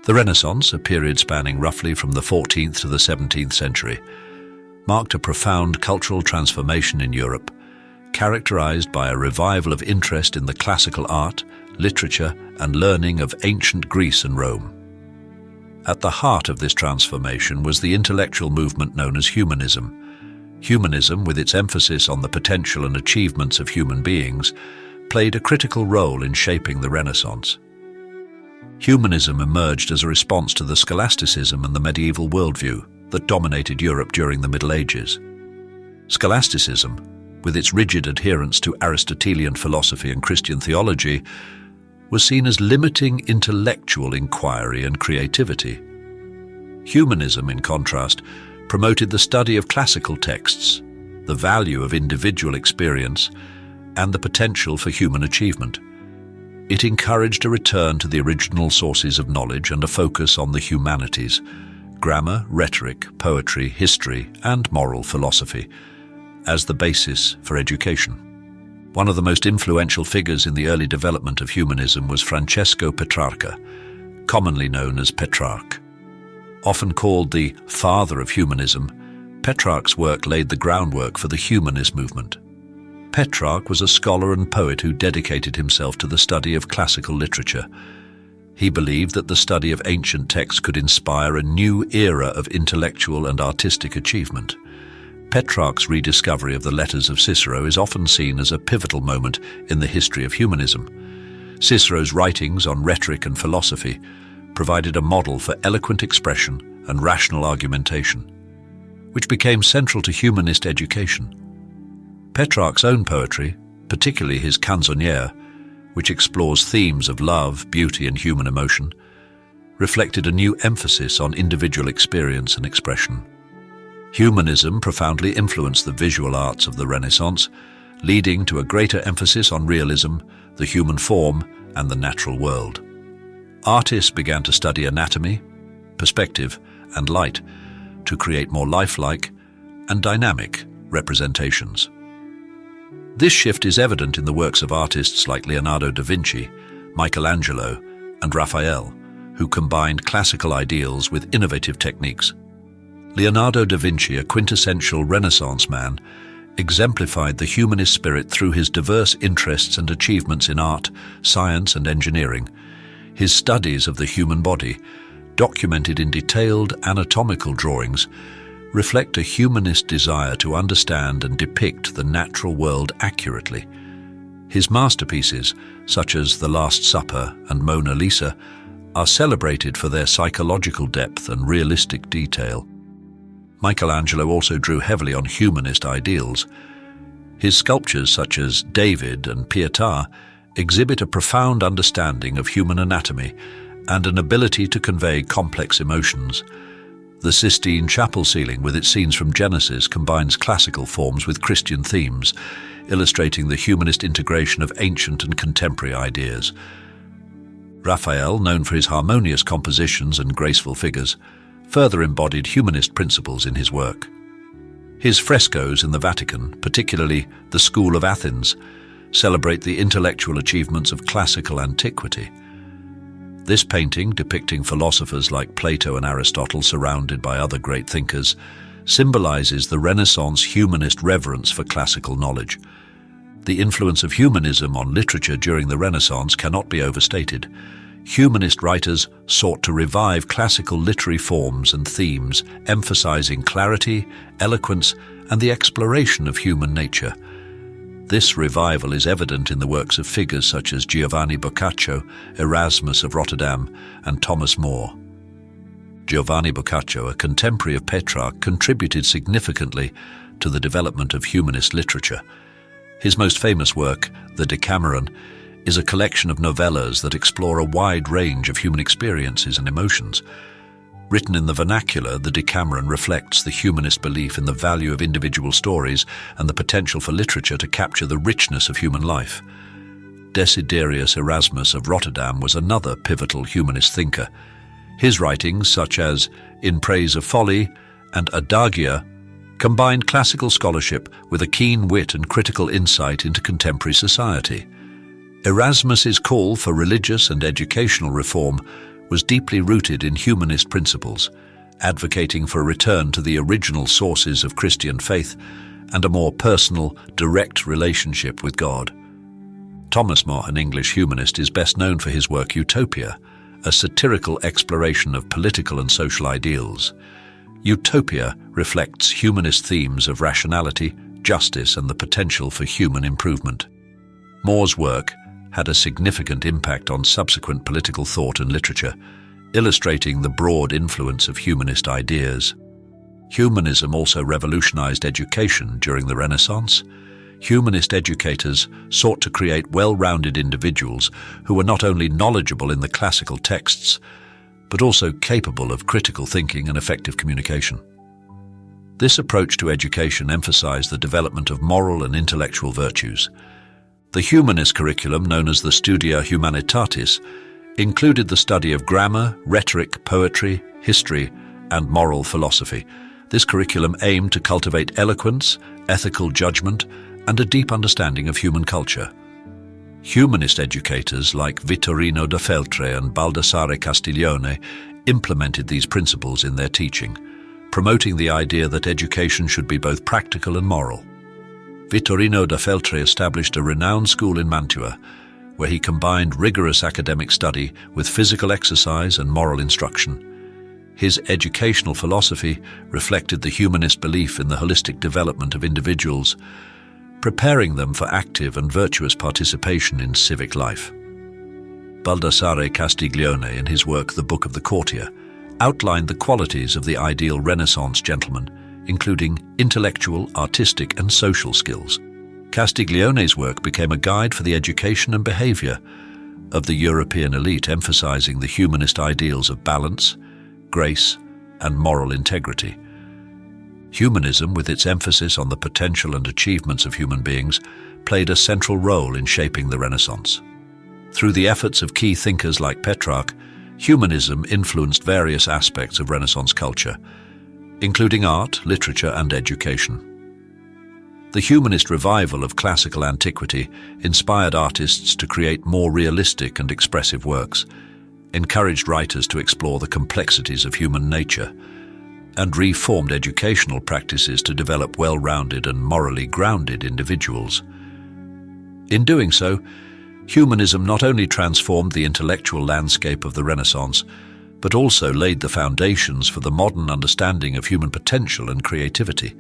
The Renaissance, a period spanning roughly from the 14th to the 17th century, marked a profound cultural transformation in Europe, characterized by a revival of interest in the classical art, literature, and learning of ancient Greece and Rome. At the heart of this transformation was the intellectual movement known as humanism. Humanism, with its emphasis on the potential and achievements of human beings, played a critical role in shaping the Renaissance. Humanism emerged as a response to the scholasticism and the medieval worldview that dominated Europe during the Middle Ages. Scholasticism, with its rigid adherence to Aristotelian philosophy and Christian theology, was seen as limiting intellectual inquiry and creativity. Humanism, in contrast, promoted the study of classical texts, the value of individual experience, and the potential for human achievement. It encouraged a return to the original sources of knowledge and a focus on the humanities, grammar, rhetoric, poetry, history, and moral philosophy, as the basis for education. One of the most influential figures in the early development of humanism was Francesco Petrarca, commonly known as Petrarch. Often called the father of humanism, Petrarch's work laid the groundwork for the humanist movement. Petrarch was a scholar and poet who dedicated himself to the study of classical literature. He believed that the study of ancient texts could inspire a new era of intellectual and artistic achievement. Petrarch's rediscovery of the letters of Cicero is often seen as a pivotal moment in the history of humanism. Cicero's writings on rhetoric and philosophy provided a model for eloquent expression and rational argumentation, which became central to humanist education. Petrarch's own poetry, particularly his Canzoniere, which explores themes of love, beauty, and human emotion, reflected a new emphasis on individual experience and expression. Humanism profoundly influenced the visual arts of the Renaissance, leading to a greater emphasis on realism, the human form, and the natural world. Artists began to study anatomy, perspective, and light to create more lifelike and dynamic representations. This shift is evident in the works of artists like Leonardo da Vinci, Michelangelo, and Raphael, who combined classical ideals with innovative techniques. Leonardo da Vinci, a quintessential Renaissance man, exemplified the humanist spirit through his diverse interests and achievements in art, science, and engineering. His studies of the human body, documented in detailed anatomical drawings, reflect a humanist desire to understand and depict the natural world accurately. His masterpieces, such as The Last Supper and Mona Lisa, are celebrated for their psychological depth and realistic detail. Michelangelo also drew heavily on humanist ideals. His sculptures, such as David and Pietà, exhibit a profound understanding of human anatomy and an ability to convey complex emotions. The Sistine Chapel ceiling, with its scenes from Genesis, combines classical forms with Christian themes, illustrating the humanist integration of ancient and contemporary ideas. Raphael, known for his harmonious compositions and graceful figures, further embodied humanist principles in his work. His frescoes in the Vatican, particularly the School of Athens, celebrate the intellectual achievements of classical antiquity. This painting, depicting philosophers like Plato and Aristotle surrounded by other great thinkers, symbolizes the Renaissance humanist reverence for classical knowledge. The influence of humanism on literature during the Renaissance cannot be overstated. Humanist writers sought to revive classical literary forms and themes, emphasizing clarity, eloquence, and the exploration of human nature. This revival is evident in the works of figures such as Giovanni Boccaccio, Erasmus of Rotterdam, and Thomas More. Giovanni Boccaccio, a contemporary of Petrarch, contributed significantly to the development of humanist literature. His most famous work, the Decameron, is a collection of novellas that explore a wide range of human experiences and emotions. Written in the vernacular, the Decameron reflects the humanist belief in the value of individual stories and the potential for literature to capture the richness of human life. Desiderius Erasmus of Rotterdam was another pivotal humanist thinker. His writings, such as In Praise of Folly and Adagia, combined classical scholarship with a keen wit and critical insight into contemporary society. Erasmus's call for religious and educational reform was deeply rooted in humanist principles, advocating for a return to the original sources of Christian faith and a more personal, direct relationship with God. Thomas More, an English humanist, is best known for his work Utopia, a satirical exploration of political and social ideals. Utopia reflects humanist themes of rationality, justice, and the potential for human improvement. More's work had a significant impact on subsequent political thought and literature, illustrating the broad influence of humanist ideas. Humanism also revolutionized education during the Renaissance. Humanist educators sought to create well-rounded individuals who were not only knowledgeable in the classical texts, but also capable of critical thinking and effective communication. This approach to education emphasized the development of moral and intellectual virtues. The humanist curriculum, known as the Studia Humanitatis, included the study of grammar, rhetoric, poetry, history, and moral philosophy. This curriculum aimed to cultivate eloquence, ethical judgment, and a deep understanding of human culture. Humanist educators like Vittorino da Feltre and Baldassare Castiglione implemented these principles in their teaching, promoting the idea that education should be both practical and moral. Vittorino da Feltre established a renowned school in Mantua, where he combined rigorous academic study with physical exercise and moral instruction. His educational philosophy reflected the humanist belief in the holistic development of individuals, preparing them for active and virtuous participation in civic life. Baldassare Castiglione, in his work The Book of the Courtier, outlined the qualities of the ideal Renaissance gentleman, including intellectual, artistic, and social skills. Castiglione's work became a guide for the education and behavior of the European elite, emphasizing the humanist ideals of balance, grace, and moral integrity. Humanism, with its emphasis on the potential and achievements of human beings, played a central role in shaping the Renaissance. Through the efforts of key thinkers like Petrarch, humanism influenced various aspects of Renaissance culture, including art, literature, and education. The humanist revival of classical antiquity inspired artists to create more realistic and expressive works, encouraged writers to explore the complexities of human nature, and reformed educational practices to develop well-rounded and morally grounded individuals. In doing so, humanism not only transformed the intellectual landscape of the Renaissance, but also laid the foundations for the modern understanding of human potential and creativity.